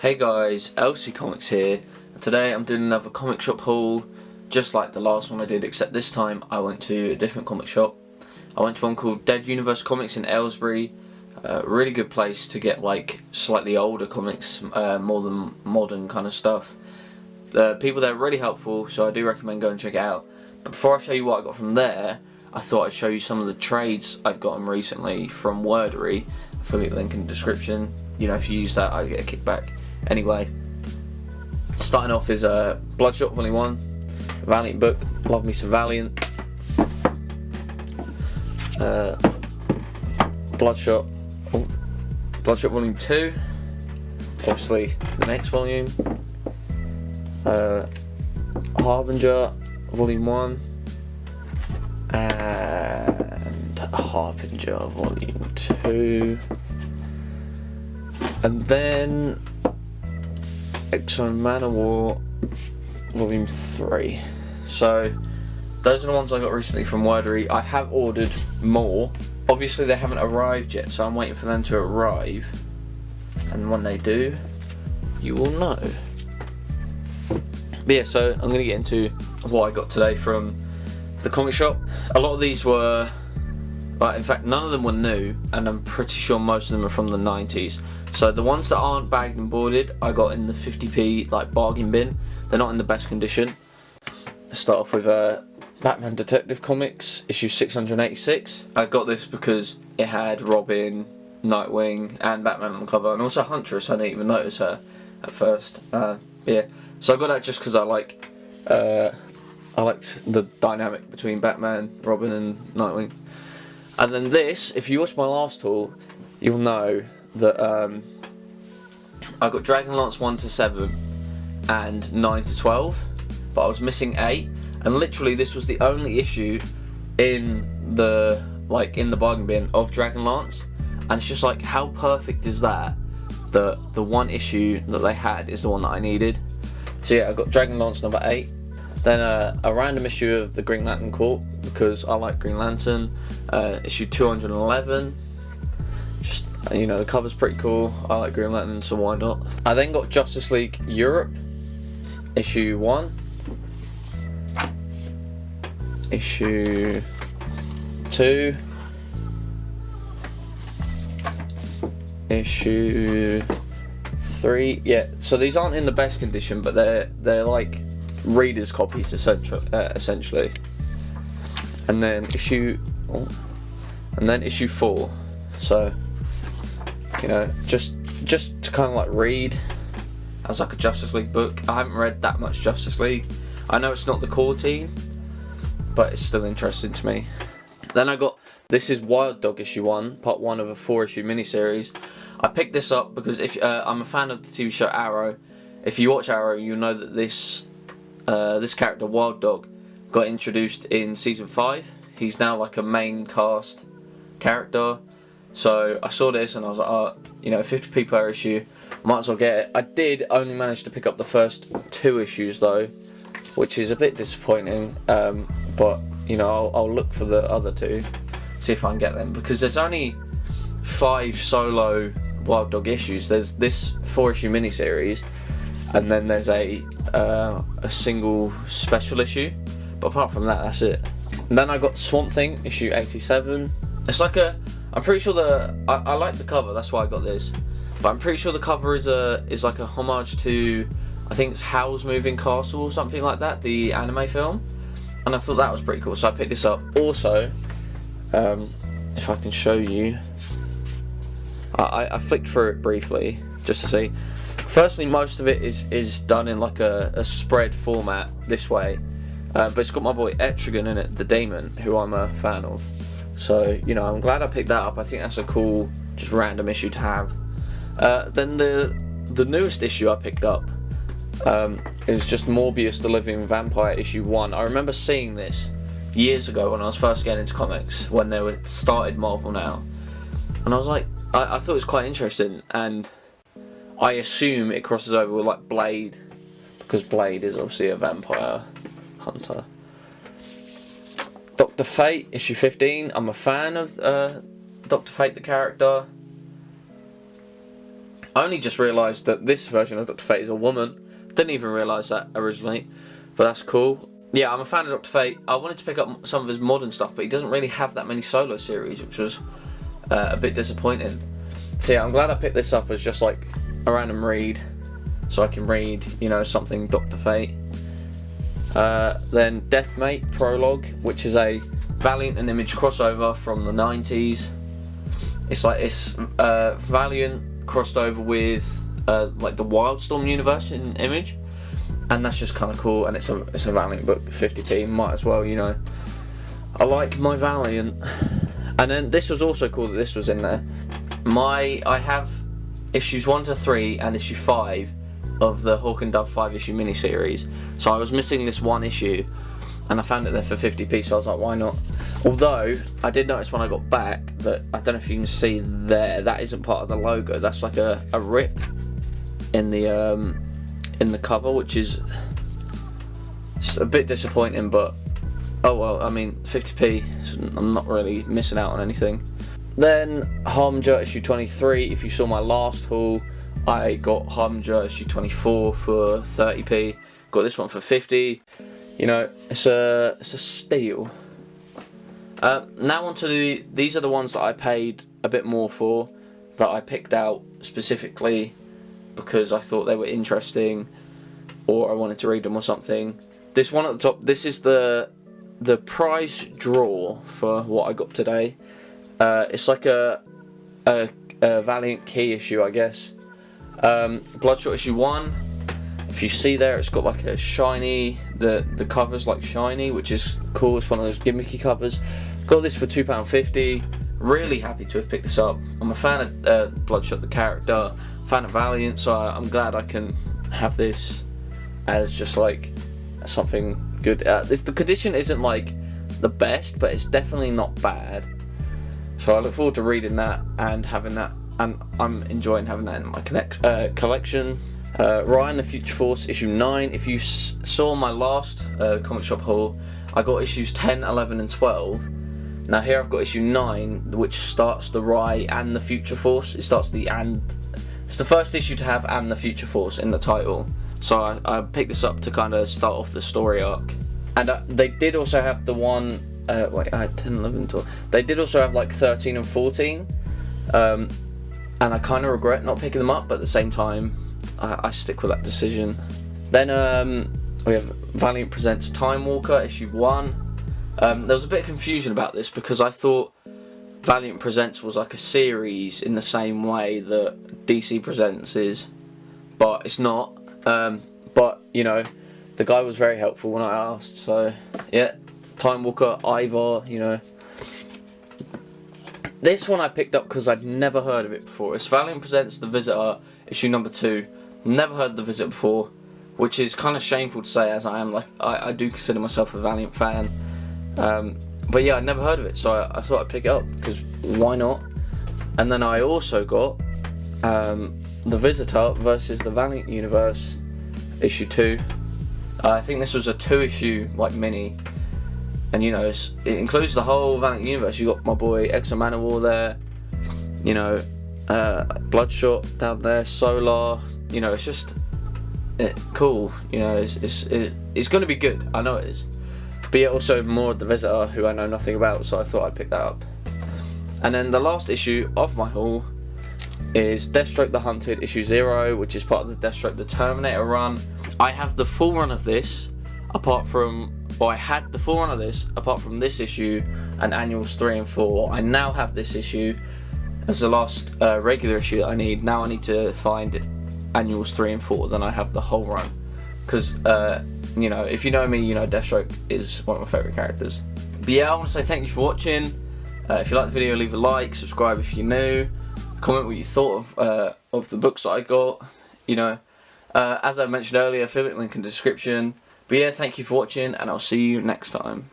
Hey guys, Aylesbury Comics here. Today I'm doing another comic shop haul, just like the last one I did, except this time I went to a different comic shop. I went to one called Dead Universe Comics in Aylesbury. Really good place to get like slightly older comics, more than modern kind of stuff. The people there are really helpful, so I do recommend going and check it out. But before I show you what I got from there, I thought I'd show you some of the trades I've gotten recently from Wordery. I'll leave the link in the description. You know, if you use that, I get a kickback. Anyway, starting off is Bloodshot Volume 1, Valiant book, love me some Valiant. Bloodshot Volume 2, obviously the next volume. Harbinger Volume 1 and Harbinger Volume 2, and then Man of War Volume 3. So those are the ones I got recently from Wordery. I have ordered more. Obviously they haven't arrived yet, so I'm waiting for them to arrive, and when they do, you will know. But yeah, so I'm going to get into what I got today from the comic shop. A lot of these were, in fact none of them were new, and I'm pretty sure most of them are from the 90s. So the ones that aren't bagged and boarded I got in the 50p like bargain bin. They're not in the best condition. Let's start off with Batman Detective Comics issue 686. I got this because it had Robin, Nightwing and Batman on the cover, and also Huntress. I didn't even notice her at first. Yeah, so I got that just because I liked the dynamic between Batman, Robin and Nightwing. And then this, if you watched my last haul, you'll know that I got Dragonlance 1 to 7 and 9 to 12, but I was missing 8, and literally this was the only issue in the bargain bin of Dragonlance, and it's just like, how perfect is that? The one issue that they had is the one that I needed. So yeah, I got Dragonlance number 8. Then a random issue of the Green Lantern Corps, because I like Green Lantern, issue 211. Just, you know, the cover's pretty cool. I like Green Lantern, so why not? I then got Justice League Europe, issue 1, issue 2, issue 3. Yeah, so these aren't in the best condition, but they're like readers' copies essentially. And then issue 4. So, you know, just to kind of like read as like a Justice League book. I haven't read that much Justice League. I know it's not the core team, but it's still interesting to me. Then I got, this is Wild Dog issue 1, part 1 of a 4-issue miniseries. I picked this up because if I'm a fan of the TV show Arrow. If you watch Arrow, you know that this character Wild Dog got introduced in season 5. He's now like a main cast character. So I saw this and I was like, oh, you know, 50p per issue, might as well get it. I did only manage to pick up the first 2 issues though, which is a bit disappointing. But you know, I'll look for the other 2, see if I can get them, because there's only 5 solo Wild Dog issues. There's this 4-issue miniseries, and then there's a single special issue. But apart from that, that's it. And then I got Swamp Thing issue 87. It's like I'm pretty sure I like the cover, that's why I got this. But I'm pretty sure the cover is like a homage to, I think it's Howl's Moving Castle or something like that, the anime film. And I thought that was pretty cool, so I picked this up. Also, if I can show you, I flicked through it briefly just to see. Firstly, most of it is done in like a spread format this way, but it's got my boy Etrigan in it, the Demon, who I'm a fan of. So, you know, I'm glad I picked that up. I think that's a cool, just random issue to have. Then the newest issue I picked up is just Morbius the Living Vampire issue 1. I remember seeing this years ago when I was first getting into comics, when they were started Marvel now, and I was like, I thought it was quite interesting, and I assume it crosses over with like Blade, because Blade is obviously a vampire hunter. Dr. Fate issue 15. I'm a fan of Dr. Fate the character. I only just realised that this version of Dr. Fate is a woman. Didn't even realise that originally, but that's cool. Yeah, I'm a fan of Dr. Fate. I wanted to pick up some of his modern stuff, but he doesn't really have that many solo series, which was a bit disappointing. So yeah, I'm glad I picked this up as just like a random read, so I can read, you know, something Dr. Fate. Then Deathmate Prologue, which is a Valiant and Image crossover from the 90s. It's Valiant crossed over with like the Wildstorm universe in Image, and that's just kind of cool. And it's a Valiant book, 50p. Might as well, you know. I like my Valiant. And then this was also cool that this was in there. I have issues 1 to 3 and issue 5 of the Hawk and Dove 5-issue miniseries. So I was missing this one issue, and I found it there for 50p, so I was like, why not? Although, I did notice when I got back that, I don't know if you can see there, that isn't part of the logo. That's like a rip in the cover, which is a bit disappointing, but oh well, I mean, 50p, so I'm not really missing out on anything. Then, Harbinger issue 23, if you saw my last haul, I got Harbinger issue 24 for 30p, got this one for 50. You know, it's a steal. Now onto these are the ones that I paid a bit more for, that I picked out specifically because I thought they were interesting, or I wanted to read them or something. This one at the top, this is the prize draw for what I got today. It's like a Valiant key issue, I guess. Bloodshot issue 1. If you see there, it's got like a shiny, the cover's like shiny, which is cool. It's one of those gimmicky covers. Got this for £2.50. Really happy to have picked this up. I'm a fan of Bloodshot the character, fan of Valiant, so I'm glad I can have this as just like something good. The condition isn't like the best, but it's definitely not bad. So I look forward to reading that and having that, and I'm enjoying having that in my collection. Ryan the Future Force issue 9. If you saw my last comic shop haul, I got issues 10, 11 and 12. Now here I've got issue 9, which starts the Rye and the Future Force. It starts it's the first issue to have and the Future Force in the title. So I picked this up to kind of start off the story arc. And they did also have the one, wait, I had 10, 11, 12. They did also have like 13 and 14. And I kind of regret not picking them up, but at the same time, I stick with that decision. Then we have Valiant Presents Time Walker issue 1. There was a bit of confusion about this because I thought Valiant Presents was like a series in the same way that DC Presents is, but it's not. But you know, the guy was very helpful when I asked, so yeah. Time Walker, Ivar, you know. This one I picked up because I'd never heard of it before. It's Valiant Presents The Visitor issue number 2. Never heard of The Visitor before, which is kind of shameful to say, as I am like I do consider myself a Valiant fan. But yeah, I'd never heard of it, so I thought I'd pick it up because why not? And then I also got The Visitor versus the Valiant Universe issue 2. I think this was a 2-issue like mini, and you know it includes the whole Valiant Universe. You got my boy Exo Manowar there, you know, Bloodshot down there, Solar. You know, it's just cool. You know, it's going to be good. I know it is. But yeah, also more of The Visitor, who I know nothing about, so I thought I'd pick that up. And then the last issue of my haul is Deathstroke the Hunted issue 0, which is part of the Deathstroke the Terminator run. I have the full run of this, I had the full run of this apart from this issue and annuals 3 and 4. I now have this issue as the last regular issue that I need. Now I need to find annuals 3 and 4, then I have the whole run. Because, you know, if you know me, you know Deathstroke is one of my favourite characters. But yeah, I want to say thank you for watching. If you liked the video, leave a like, subscribe if you're new, comment what you thought of the books that I got. You know, as I mentioned earlier, affiliate link in the description. But yeah, thank you for watching, and I'll see you next time.